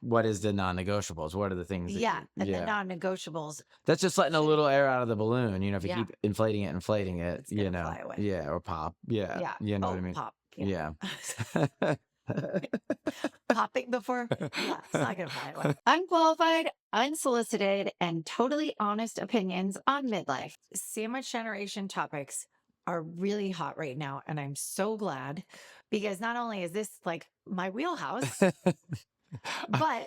what is the non-negotiables? What are the things that Yeah. you, And the yeah. non-negotiables, That's just letting a little air out of the balloon. You know, if you Yeah. keep inflating it, it's you gonna know, fly away. yeah, or pop. Yeah. Yeah. You know what I Oh, mean? pop. Yeah. Yeah. Popping before? Yeah, it's not gonna fly away. Unqualified, unsolicited, and totally honest opinions on midlife. Sandwich generation topics are really hot right now, and I'm so glad because not only is this like my wheelhouse, but My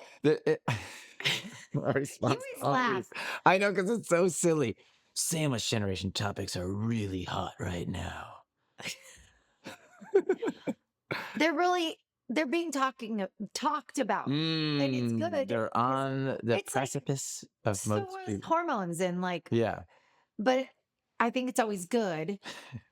you response always always, laugh. I know, because it's so silly. Sandwich generation topics are really hot right now. They're being talked about, and it's good. They're 'Cause on the it's like precipice of so most is people. hormones and like, Yeah. but I think it's always good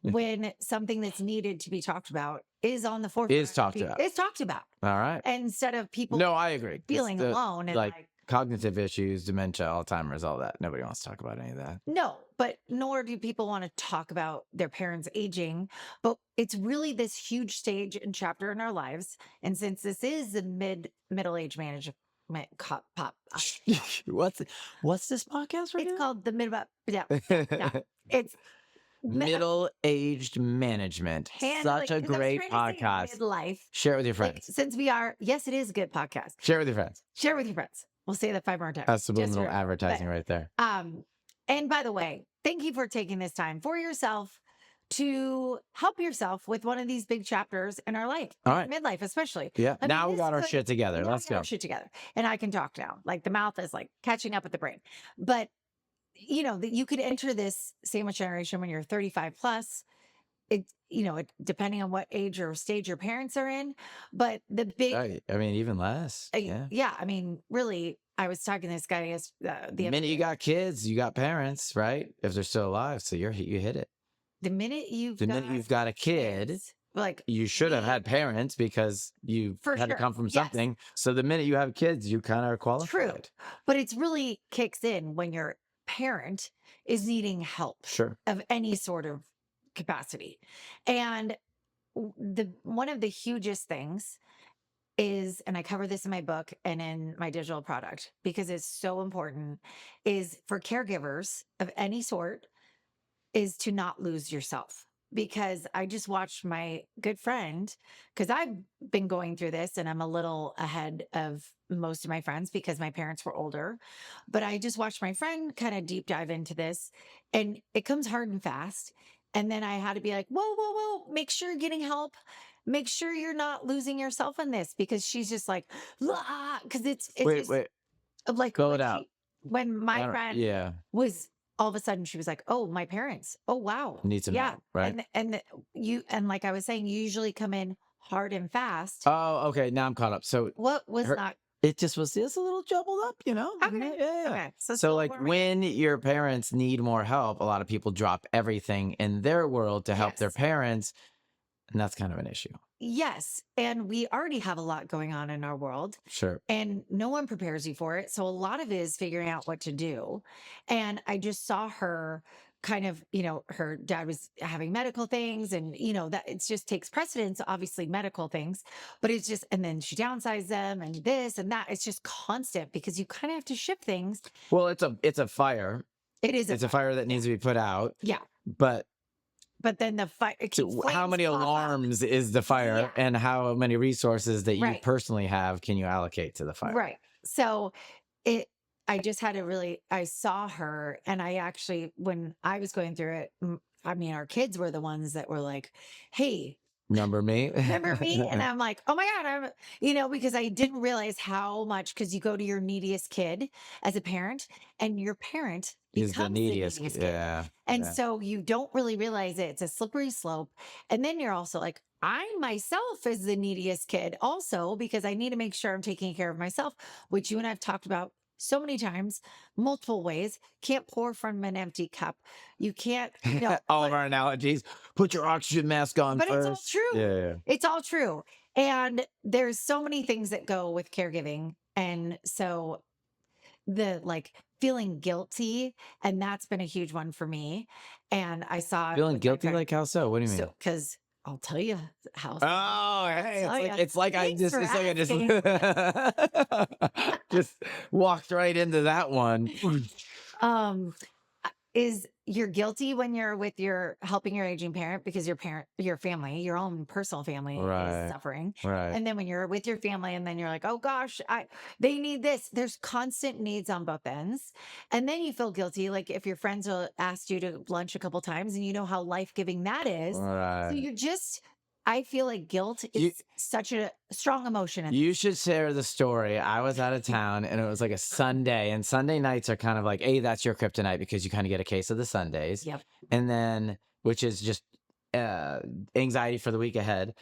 when something that's needed to be talked about is on the forefront. Is talked about. It's talked about All right. instead of people No, I agree. 'Cause feeling alone and like like, cognitive issues, dementia, Alzheimer's, all that. Nobody wants to talk about any of that. no, but nor do people want to talk about their parents aging. But it's really this huge stage and chapter in our lives. And since this is the middle age management pop, What's this podcast we're it's doing? called the mid. Yeah, yeah, it's Middle-aged management. handling. Such a 'Cause I was great trying to say podcast. midlife. Share it with your Like, friends. since we are, yes, it is a good podcast. Share it with your friends. Share it with your friends. We'll say that 5 more times. That's Just subliminal remember. advertising right there. And by the way, thank you for taking this time for yourself to help yourself with one of these big chapters in our life, All right. midlife especially. Yeah. I mean, Now we this got our could- shit together. now Let's we got go. our shit together, and I can talk now. Like the mouth is like catching up with the brain. But you know that you could enter this sandwich generation when you're 35 plus. Depending on what age or stage your parents are in. But the big, I mean, even less. Yeah. yeah, I mean, really, I was talking to this guy The minute you got kids, you got parents, right? If they're still alive, so you hit it. the minute you've got a kid, kids, like you should have had parents because you For had to sure. come from Yes. something. So the minute you have kids, you kind of are qualified. True. But it's really kicks in when your parent is needing help Sure. of any sort of capacity. And one of the hugest things is, and I cover this in my book and in my digital product because it's so important, is for caregivers of any sort, is to not lose yourself. Because I just watched my good friend, because I've been going through this and I'm a little ahead of most of my friends because my parents were older. But I just watched my friend kind of deep dive into this, and it comes hard and fast. And then I had to be like, whoa, whoa, whoa, make sure you're getting help. Make sure you're not losing yourself in this, because she's just like, because it's Wait, just wait. like Spell when it out. when my friend Yeah. was all of a sudden she was like, oh, my parents, oh wow, Need some help, right? And like I was saying, you usually come in hard and fast. Oh, okay. Now I'm caught up. So What was her- not it just was just a little jumbled up, you know? okay? Yeah. Okay, So like where we- when your parents need more help, a lot of people drop everything in their world to help their Yes. parents. And that's kind of an issue. yes, and we already have a lot going on in our world. Sure. And no one prepares you for it. So a lot of it is figuring out what to do. And I just saw her kind of, her dad was having medical things, and, that it just takes precedence, obviously medical things, but it's just, and then she downsized them and this and that. It's just constant because you kind of have to shift things. Well, it's a fire. It is It's a fire that needs to be put out. Yeah. But then the fire, so how many alarms is the fire, and how many resources that you Right. personally have can you allocate to the fire? Right. So I just had to really, I saw her, and I actually, when I was going through it, I mean, our kids were the ones that were like, hey, Remember me? remember me? And I'm like, oh my God, because I didn't realize how much, because you go to your neediest kid as a parent, and your parent Is becomes the neediest. kid. Yeah. And yeah. so you don't really realize it. It's a slippery slope. And then you're also like, I myself is the neediest kid also, because I need to make sure I'm taking care of myself, which you and I've talked about so many times, multiple ways. Can't pour from an empty cup. You can't, all of our analogies. Put your oxygen mask on but first. it's all true. Yeah. It's all true. And there's so many things that go with caregiving. And so the feeling guilty, and that's been a huge one for me. And I saw Feeling guilty, like how so? What do you mean? because I'll tell you how. Oh, I'll hey, tell you. it's like I Thanks just for it's like I just asking. just walked right into that one. Um, is you're guilty when you're with your helping your aging parent because your family, your own personal family is Right, suffering. right. And then when you're with your family and then you're like, oh gosh, they need this. There's constant needs on both ends. And then you feel guilty. Like if your friends will ask you to lunch a couple times and you know how life-giving that is. So Right. you're just, I feel like guilt You is such a strong emotion. you should share the story. I was out of town and it was like a Sunday, and Sunday nights are kind of like, hey, that's your kryptonite because you kind of get a case of the Sundays. Yep. And then, which is just uh, anxiety for the week ahead.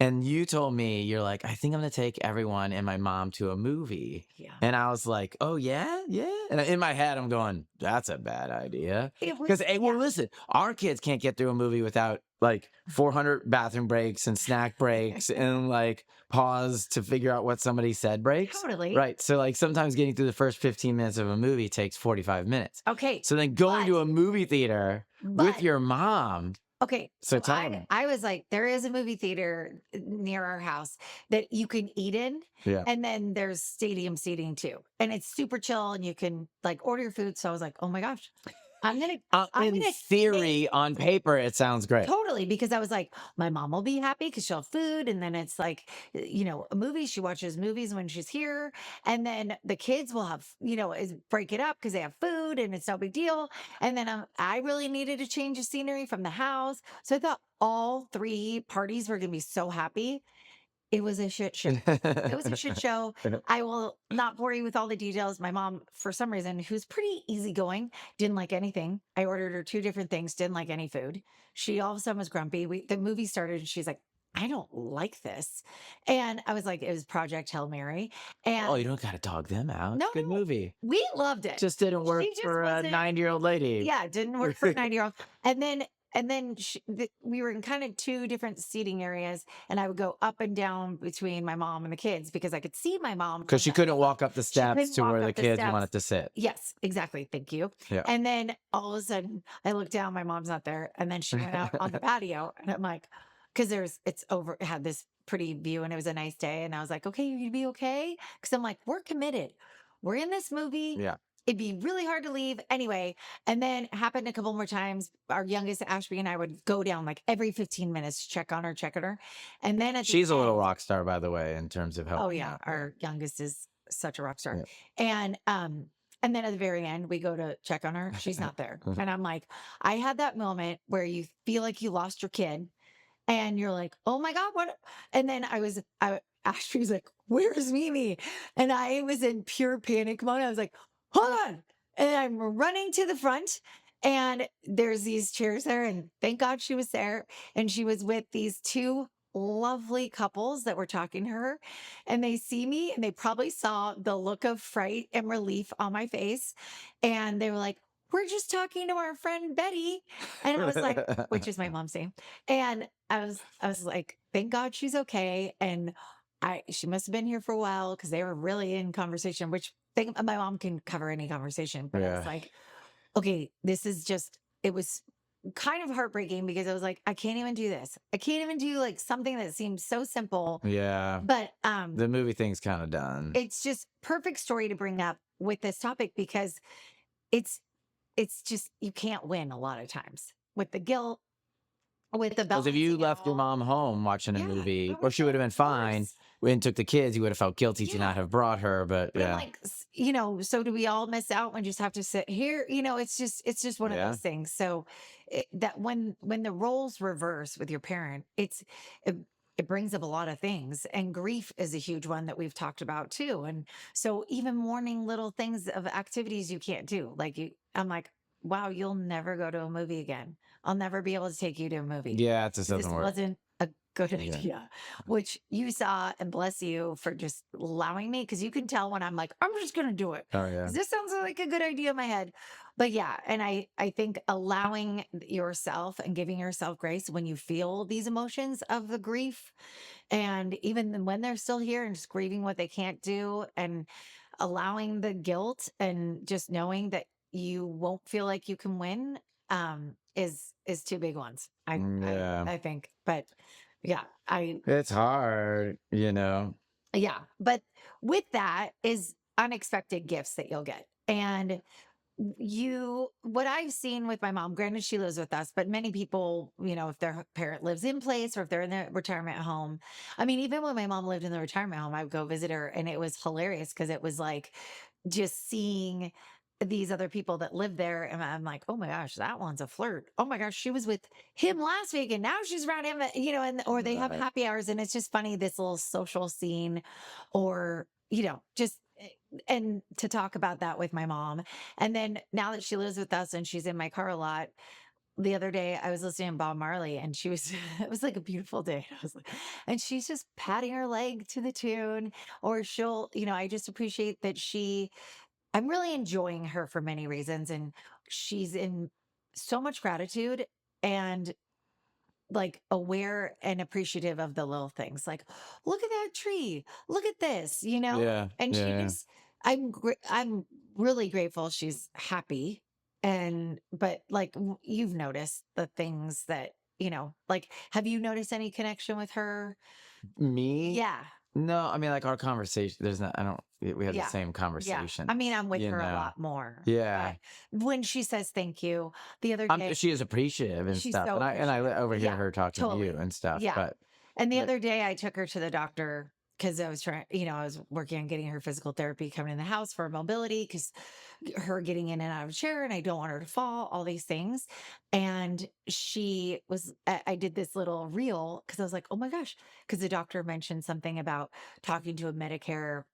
And you told me, you're like, I think I'm going to take everyone and my mom to a movie. Yeah. And I was like, oh, yeah, yeah. And in my head, I'm going, that's a bad idea. It Because, was, hey, well, yeah. listen, our kids can't get through a movie without like 400 bathroom breaks and snack breaks and like pause to figure out what somebody said breaks. Totally. Right. So, like, sometimes getting through the first 15 minutes of a movie takes 45 minutes. Okay. So then going to a movie theater with But your mom. okay, So so tell me. I was like, there is a movie theater near our house that you can eat in, Yeah. and then there's stadium seating too, and it's super chill, and you can like order your food. So I was like, oh my gosh, I'm gonna I'm In gonna take theory, on paper, it sounds great. totally because I was like, my mom will be happy because she'll have food, and then it's like a movie. She watches movies when she's here, and then the kids will have is break it up because they have food, and it's no big deal. And then I really needed a change of scenery from the house, so I thought all three parties were gonna be so happy. It was a shit show. It was a shit show. I will not bore you with all the details. My mom, for some reason, who's pretty easygoing, didn't like anything. I ordered her two different things, didn't like any food. She all of a sudden was grumpy. The movie started and she's like, I don't like this. And I was like, it was Project Hail Mary. Oh, you And don't got to dog them out. no, Good movie. we loved it. Just didn't work She just for a wasn't 90-year-old lady. yeah, it didn't work for a 90-year-old. And then we were in kind of two different seating areas, and I would go up and down between my mom and the kids because I could see my mom Because from she the couldn't walk up the she steps couldn't to walk where the up the kids steps. wanted to sit. Yes, exactly. Thank you. Yeah. And then all of a sudden, I look down, my mom's not there, and then she went out on the patio, and I'm like, because it had this pretty view, and it was a nice day, and I was like, okay, you be okay? Because I'm like, we're committed. We're in this movie. Yeah. It'd be really hard to leave anyway. And then it happened a couple more times. Our youngest, Ashby, and I would go down like every 15 minutes to check on her. And then at the She's a little end, rock star, by the way, in terms of oh helping yeah, out. our youngest is such a rock star. Yeah. And then at the very end, we go to check on her. She's not there. And I'm like, I had that moment where you feel like you lost your kid and you're like, oh my God, what? And then Ashby was like, where's Mimi? And I was in pure panic mode. I was like, hold on. And I'm running to the front and there's these chairs there. And thank God she was there. And she was with these two lovely couples that were talking to her. And they see me and they probably saw the look of fright and relief on my face. And they were like, we're just talking to our friend Betty. And I was like, which is my mom's name. And I was like, thank God she's okay. And she must have been here for a while because they were really in conversation, which my mom can cover any conversation. But I was Yeah. like, okay, it was kind of heartbreaking because I was like, I can't even do this. I can't even do like something that seems so simple. Yeah. But The movie thing's kind of done. it's just perfect story to bring up with this topic because it's just you can't win a lot of times with the guilt, with the Because if you balancing it left your all. mom home watching a Yeah, movie, it or was she would have been of fine, course. and took the kids, you would have felt guilty to Yeah. not have brought her. But But I'm yeah. like, so do we all miss out and just have to sit here? It's just one of Yeah. those things. So that when the roles reverse with your parent, it, it brings up a lot of things, and grief is a huge one that we've talked about too. And so even mourning little things of activities you can't do, I'm like, wow, you'll never go to a movie again. I'll never be able to take you to a movie. Yeah, it just This doesn't work. wasn't a good Yeah. idea, which you saw, and bless you for just allowing me because you can tell when I'm like, I'm just going to do it. Oh, yeah. 'Cause this sounds like a good idea in my head. But yeah, and I think allowing yourself and giving yourself grace when you feel these emotions of the grief, and even when they're still here and just grieving what they can't do, and allowing the guilt and just knowing that you won't feel like you can win is two big ones. Yeah. I think, but yeah, It's hard, you know. yeah, but with that is unexpected gifts that you'll get. And what I've seen with my mom, granted she lives with us, but many people, if their parent lives in place or if they're in the retirement home. I mean, even when my mom lived in the retirement home, I would go visit her and it was hilarious because it was like just seeing these other people that live there. And I'm like, oh my gosh, that one's a flirt. Oh my gosh, she was with him last week and now she's around him, and or they have Right. happy hours. And it's just funny, this little social scene or, just and to talk about that with my mom. And then now that she lives with us and she's in my car a lot, the other day I was listening to Bob Marley and she was it was like a beautiful day. I was like, and she's just patting her leg to the tune, or she'll, I just appreciate that I'm really enjoying her for many reasons. And she's in so much gratitude and like aware and appreciative of the little things like look at that tree, look at this, Yeah. and she Yeah. just I'm really grateful she's happy. And but like you've noticed the things that like have you noticed any connection with her? Me? Yeah. No, I mean, like our conversation, there's not, I don't, we have the Yeah. same Yeah, I mean, conversations, I'm with you her a know? lot more, Yeah. but when she says thank you the other day, She is appreciative and she's stuff. so And I appreciative. overhear Yeah, her talking to you totally. and stuff, Yeah. And the but other day I took her to the doctor because I was trying, I was working on getting her physical therapy coming in the house for mobility because her getting in and out of a chair and I don't want her to fall, all these things. And I did this little reel because I was like, oh my gosh, because the doctor mentioned something about talking to a Medicare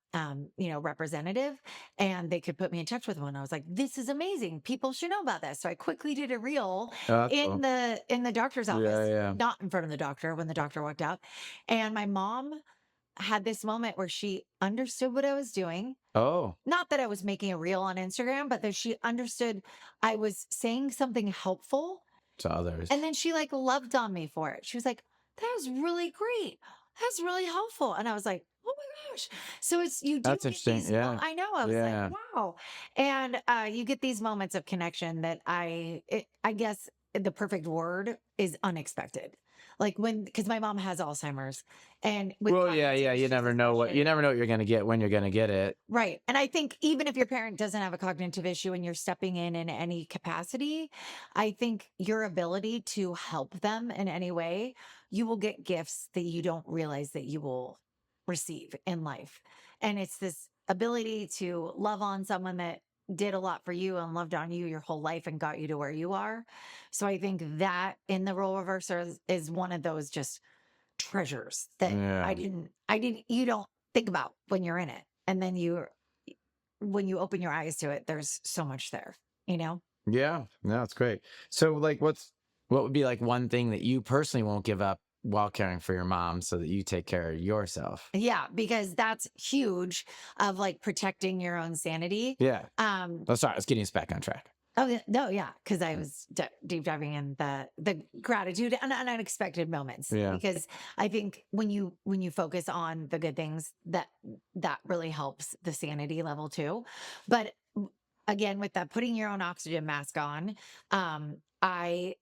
representative and they could put me in touch with one. I was like, this is amazing. People should know about this. So I quickly did a reel oh, that's in cool. the doctor's Yeah, office, yeah. not in front of the doctor when the doctor walked out. And my mom had this moment where she understood what I was doing. Oh, Not that I was making a reel on Instagram, but that she understood I was saying something helpful. to And others. then she like loved on me for it. She was like, that was really great. That's really helpful. And I was like, oh my gosh. So you do That's get interesting. these, Yeah. I know. I was like, Yeah. wow. And you get these moments of connection that I guess the perfect word is unexpected. Like because my mom has Alzheimer's and with Well, yeah, cognitive yeah. issues, You especially. never know what you're going to get when you're going to get it. Right. And I think even if your parent doesn't have a cognitive issue and you're stepping in any capacity, I think your ability to help them in any way, you will get gifts that you don't realize that you will receive in life. And it's this ability to love on someone that did a lot for you and loved on you your whole life and got you to where you are. So I think that in the role reverser is one of those just treasures that Yeah. you don't think about when you're in it. And then when you open your eyes to it, there's so much there, you know? Yeah. No, it's great. So, like, what would be like one thing that you personally won't give up while caring for your mom so that you take care of yourself? Yeah, because that's huge of like protecting your own sanity. Yeah. Um, Oh, sorry. Let's get us back on track. oh no, yeah, because I was deep diving in the gratitude and unexpected moments. Yeah. Because I think when you focus on the good things, that really helps the sanity level too. But again, with that putting your own oxygen mask on, I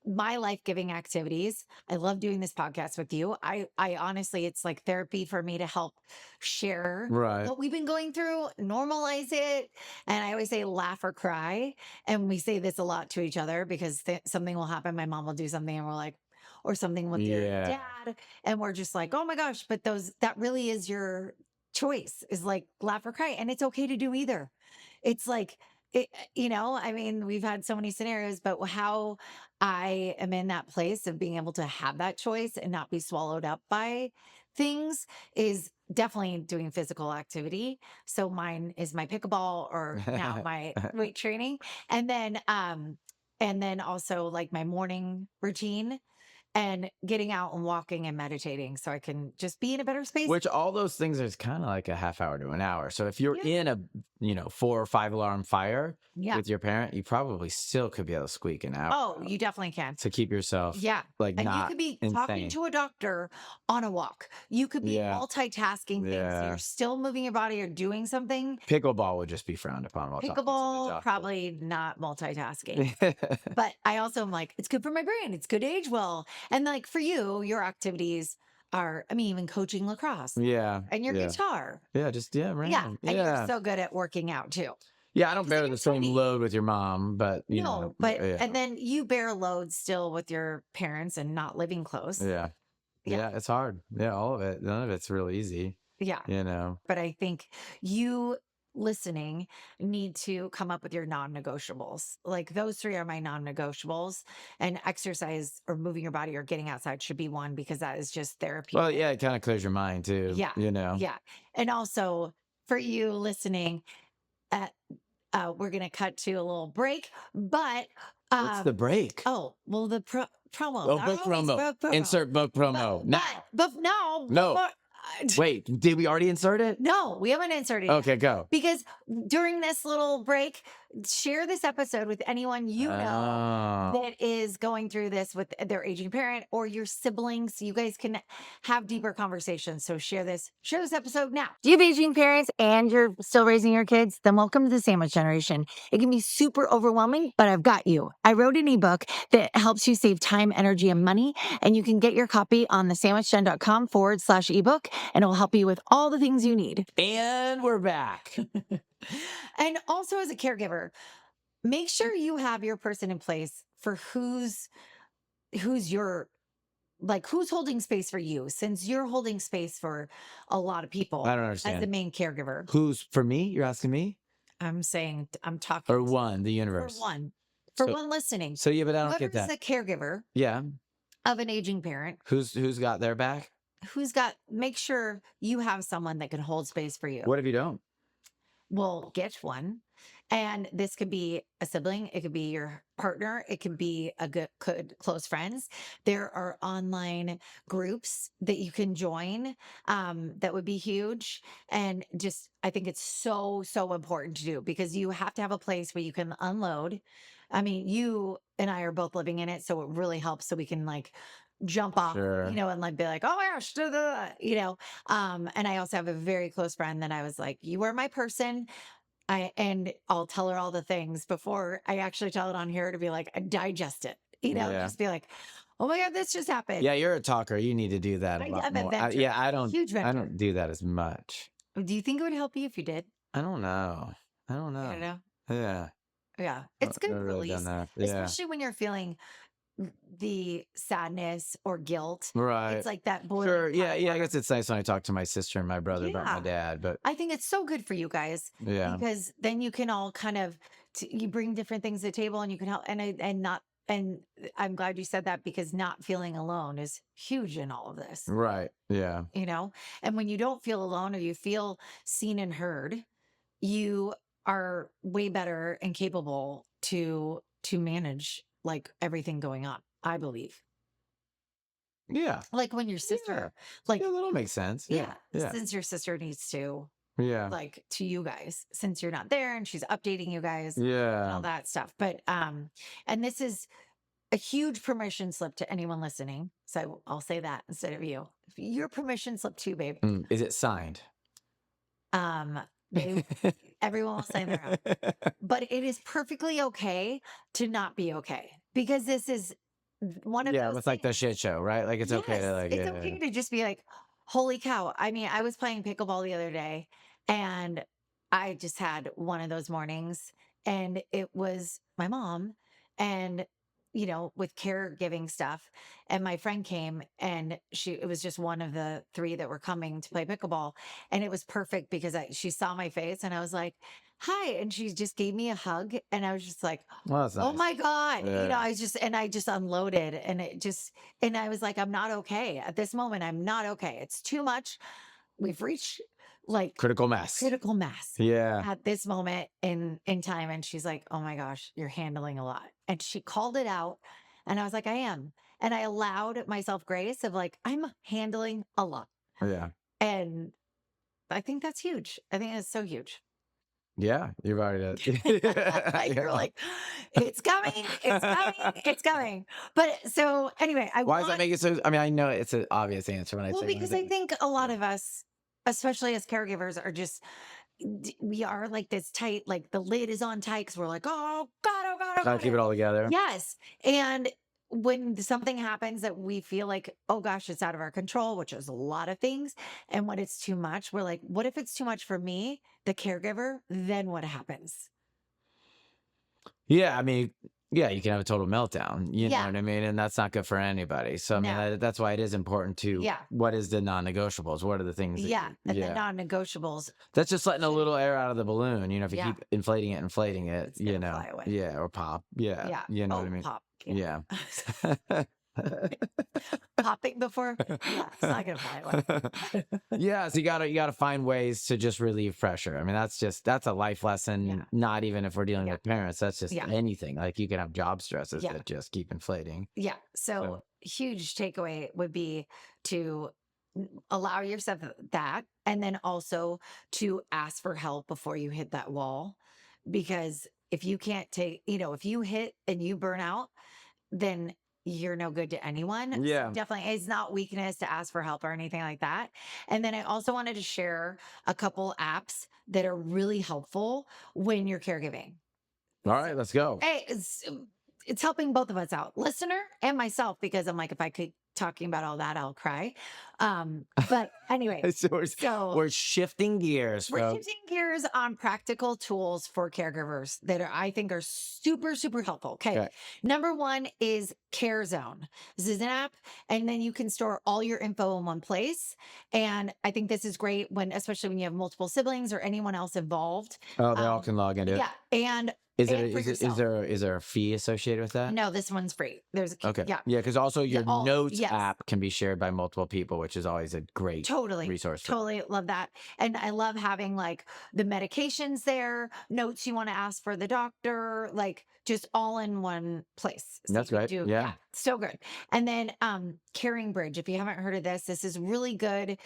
my life-giving activities. I love doing this podcast with you. I honestly it's like therapy for me to help share Right. what we've been going through, normalize it. And I always say laugh or cry. And we say this a lot to each other because something will happen. My mom will do something and we're like, or something with your Yeah. dad. And we're just like, oh my gosh, but that really is your choice is like laugh or cry. And it's okay to do either. It's like, I mean, we've had so many scenarios, but how I am in that place of being able to have that choice and not be swallowed up by things is definitely doing physical activity. So mine is my pickleball or now my weight training. And then also like my morning routine and getting out and walking and meditating so I can just be in a better space. Which all those things is kind of like a half hour to an hour. So if you're Yeah. in a, 4 or 5 alarm fire Yeah. with your parent, you probably still could be able to squeak an hour Oh, out you definitely can. to keep yourself Yeah. like And you not could be talking insane. to a doctor on a walk. You could be Yeah. multitasking things. Yeah. You're still moving your body or doing something. Pickleball would just be frowned upon while talking to the Pickleball, doctor. probably not multitasking. But I also am like, it's good for my brain. It's good to age well. And like for you, your activities are, I mean, even coaching lacrosse Yeah. and your Yeah. guitar. Yeah. Just, Yeah. random. And you're Yeah. so good at working out too. Yeah. I don't 'Cause bear then the you're same 20. load with your mom, but, No, but, yeah. and then you bear loads still with your parents and not living close. Yeah. Yeah. Yeah. It's hard. Yeah. All of it. None of it's real easy, Yeah. you know. But I think you listening need to come up with your non-negotiables. Like those three are my non-negotiables. And exercise or moving your body or getting outside should be one because that is just therapy. Well, yeah, it kind of clears your mind too, Yeah. you know. Yeah. And also for you listening, uh, we're gonna cut to a little break, but What's the break? oh well the promo. Oh, book promo. Insert book promo now. But no, No. but- Wait, did we already insert it? no, we haven't inserted it. Okay, go. Because during this little break, share this episode with anyone you know Oh. that is going through this with their aging parent or your siblings. So you guys can have deeper conversations. So share this episode now. Do you have aging parents and you're still raising your kids? Then welcome to the sandwich generation. It can be super overwhelming, but I've got you. I wrote an ebook that helps you save time, energy, and money. And you can get your copy on thesandwichgen.com/ebook, and it will help you with all the things you need. And we're back. And also as a caregiver, make sure you have your person in place for who's your like who's holding space for you, since you're holding space for a lot of people I don't as the understand. main caregiver. Who's for me? You're asking me? I'm talking Or one, the for universe. one So- one listening. So yeah, but I don't Whoever's get that. a caregiver Yeah. of an aging parent, Who's got their back? make sure you have someone that can hold space for you. What if you don't? Well, get one. And this could be a sibling, it could be your partner, it could be a good close friends. There are online groups that you can join that would be huge. And just I think it's so important to do because you have to have a place where you can unload. I mean, you and I are both living in it, so it really helps so we can like jump off, Sure. and like be like, oh my gosh, and I also have a very close friend that I was like, you are my person. And I'll tell her all the things before I actually tell it on here to be like, digest it, Yeah. just be like, oh my God, this just happened. Yeah, you're a talker. You need to do that a I'm lot a more. venture, Yeah, I don't. huge I venture. don't do that as much. Do you think it would help you if you did? I don't know. I don't I don't know. know. Yeah. Yeah. It's good Never really done release, that. Yeah. especially when you're feeling the sadness or guilt. Right. It's like that boiling Sure. pot Yeah. of Yeah. I water. guess it's nice when I talk to my sister and my brother about my Yeah. dad, but I think it's so good for you guys yeah. because then you can all kind of you bring different things to the table and you can help and I'm glad you said that because not feeling alone is huge in all of this, Right. Yeah. and when you don't feel alone or you feel seen and heard, you are way better and capable to manage like everything going on, I believe. Yeah. Like when your sister, Yeah, that'll make sense. Yeah. Yeah. since your sister needs to Yeah. like to you guys since you're not there and she's updating you guys and all Yeah. that stuff. But and this is a huge permission slip to anyone listening. So I'll say that instead of you. Your permission slip too, babe. Is it signed? Everyone will sign their own. But it is perfectly okay to not be okay because this is one of Yeah, those it's like the things. shit show, right? Like it's okay to Yes, like it's okay to just be like, holy cow. I mean, I was playing pickleball the other day and I just had one of those mornings and it was my mom and with caregiving stuff. And my friend came and it was just one of the three that were coming to play pickleball. And it was perfect because she saw my face and I was like, hi. And she just gave me a hug. And I was just like, Well, that's oh nice. my God. Yeah. I just unloaded and I was like, I'm not okay at this moment. I'm not okay. It's too much. We've reached like Critical mass. Yeah. at this moment in time. And she's like, oh my gosh, you're handling a lot. And she called it out. And I was like, I am. And I allowed myself grace of like, I'm handling a lot. Yeah. And I think that's huge. I think it's so huge. Yeah. You've already done. You're Yeah. like, it's coming, it's coming, it's coming. But so anyway, I Why does that want, make it so? I mean, I know it's an obvious answer when I well, say, why does because that I make think a lot yeah. of us, especially as caregivers, are just, we are like this tight, like the lid is on tight because we're like, oh God, oh God, oh Trying to keep God. it all together. Yes. And when something happens that we feel like, oh gosh, it's out of our control, which is a lot of things. And when it's too much, we're like, what if it's too much for me, the caregiver? Then what happens? Yeah, I mean, yeah, you can have a total meltdown, you know Yeah. what I mean? And that's not good for anybody. So, I mean, No. that's why it is important to Yeah. what is the non-negotiables? What are the things that Yeah. you, And the yeah. non-negotiables That's just letting a should, little air out of the balloon. You know, if you yeah, keep inflating it, it's you gonna know, fly away. yeah, or pop. Yeah. Yeah. You know what I Oh, mean? pop. Yeah. Yeah. Popping before. Yeah. It's not gonna fly away. Yeah, so you gotta find ways to just relieve pressure. I mean, that's a life Yeah. lesson, not even if we're dealing Yeah. with parents. That's just Yeah. anything. Like you can have job stresses Yeah. that just keep inflating. Yeah. So So huge takeaway would be to allow yourself that, and then also to ask for help before you hit that wall. Because if you can't take, if you hit and you burn out, then you're no good to anyone. So yeah. definitely, it's not weakness to ask for help or anything like that. And then I also wanted to share a couple apps that are really helpful when you're caregiving. All right, let's go. Hey, it's helping both of us out, listener and myself, because I'm like, if I could talking about all that, I'll cry. But anyway, So so we're shifting gears, we're folks. shifting gears on practical tools for caregivers that I think are super, super helpful. Okay. Okay. Number one is Care Zone. This is an app, and then you can store all your info in one place. And I think this is great especially when you have multiple siblings or anyone else involved. Oh, they all can log into it. Yeah. And Is it and for yourself. is there a fee associated with that? No, this one's free. Okay. Yeah. Yeah, because also Yeah, your notes yes. app can be shared by multiple people, which is always a great Totally. resource. Totally love that. And I love having like the medications there, notes you want to ask for the doctor, like just all in one place. So That's you great. can Yeah. so good. And then Caring Bridge. If you haven't heard of this is really good.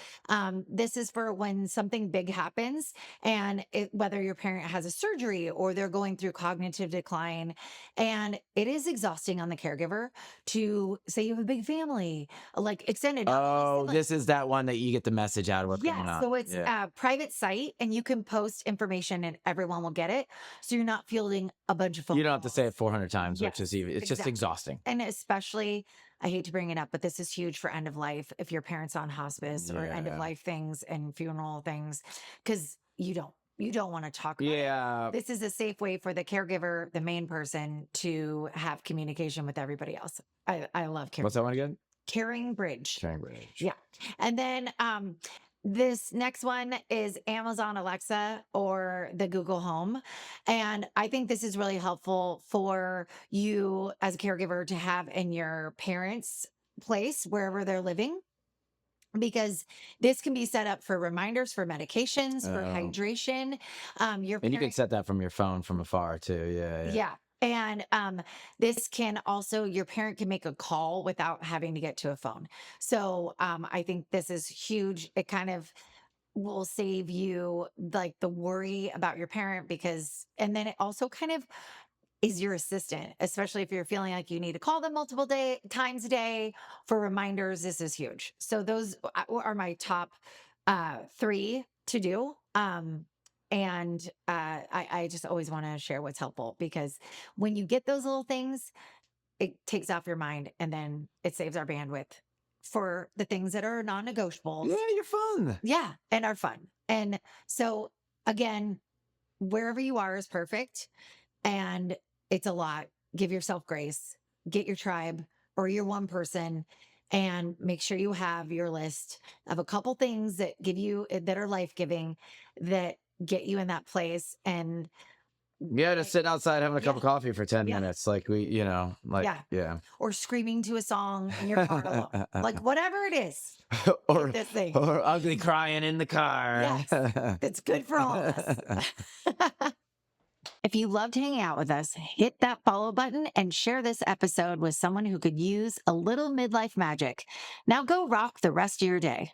This is for when something big happens and whether your parent has a surgery or they're going through cognitive decline. And it is exhausting on the caregiver to say you have a big family, like extended. Oh, this is that one that you get the message out of what's going Yeah, on. so it's Yeah. a private site and you can post information and everyone will get it. So you're not fielding a bunch of phone You don't have to say calls. it 400 times, which is Yes, even, it's just exactly. exhausting. And especially, I hate to bring it up, but this is huge for end of life if your parents on hospice or end of Yeah. life things and funeral things, because you don't want to talk about it. Yeah. This is a safe way for the caregiver, the main person, to have communication with everybody else. I love What's that one again? Caring Bridge. Sharing bridge. Yeah. And then this next one is Amazon Alexa or the Google Home. And I think this is really helpful for you as a caregiver to have in your parents' place, wherever they're living, because this can be set up for reminders for medications, for Oh. hydration. Your And you can parent, set that from your phone from afar too. Yeah. Yeah. yeah. And this can also, your parent can make a call without having to get to a phone. So I think this is huge. It kind of will save you like the worry about your parent and then it also kind of is your assistant, especially if you're feeling like you need to call them multiple times a day for reminders. This is huge. So those are my top three to do. And I just always want to share what's helpful because when you get those little things, it takes off your mind and then it saves our bandwidth for the things that are non-negotiables. Yeah, you're fun. Yeah, and are fun. And so again, wherever you are is perfect and it's a lot. Give yourself grace, get your tribe or your one person and make sure you have your list of a couple things that are life-giving that get you in that place. And Yeah, just sitting outside having a cup Yeah. of coffee for 10 Yeah. minutes. Like Yeah. yeah. or screaming to a song in your car alone. Like whatever it is, or get this thing. or ugly crying in the car. Yes. That's good for all of us. If you loved hanging out with us, hit that follow button and share this episode with someone who could use a little midlife magic. Now go rock the rest of your day.